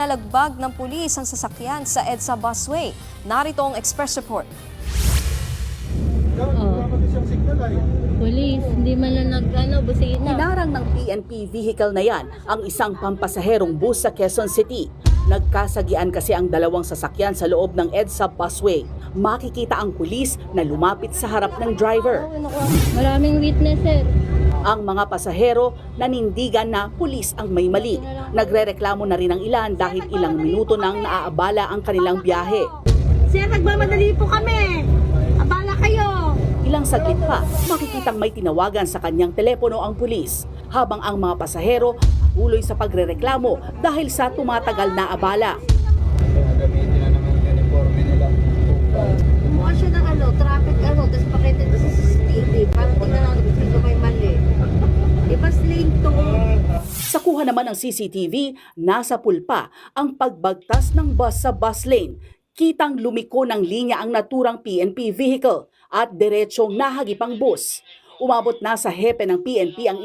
Nalagbag ng pulis ang sasakyan sa EDSA busway. Narito ang express report. Police, hindi man lang busina. Hinarang ng PNP vehicle na yan ang isang pampasaherong bus sa Quezon City. Nagkasagian kasi ang dalawang sasakyan sa loob ng EDSA busway. Makikita ang pulis na lumapit sa harap ng driver. Maraming witness, sir. Ang mga pasahero nanindigan na pulis ang may mali. Nagrereklamo na rin ang ilan dahil ilang minuto nang naaabala ang kanilang biyahe. Sir, nagmamadali po kami. Abala kayo. Ilang saglit pa, makikitang may tinawagan sa kanyang telepono ang pulis, habang ang mga pasahero patuloy sa pagrereklamo dahil sa tumatagal na abala. Gamitin na naman yung uniforme nila. Kumuha siya ng traffic tapos pakita ito sa CCTV. Parang tingnan natin kung sino may mali. Ibas lane to. Sa kuha naman ng CCTV, nasa pulpa ang pagbagtas ng bus sa bus lane. Kitang lumiko ng linya ang naturang PNP vehicle at diretsong nahagip ang bus. Umabot na sa hepe ng PNP ang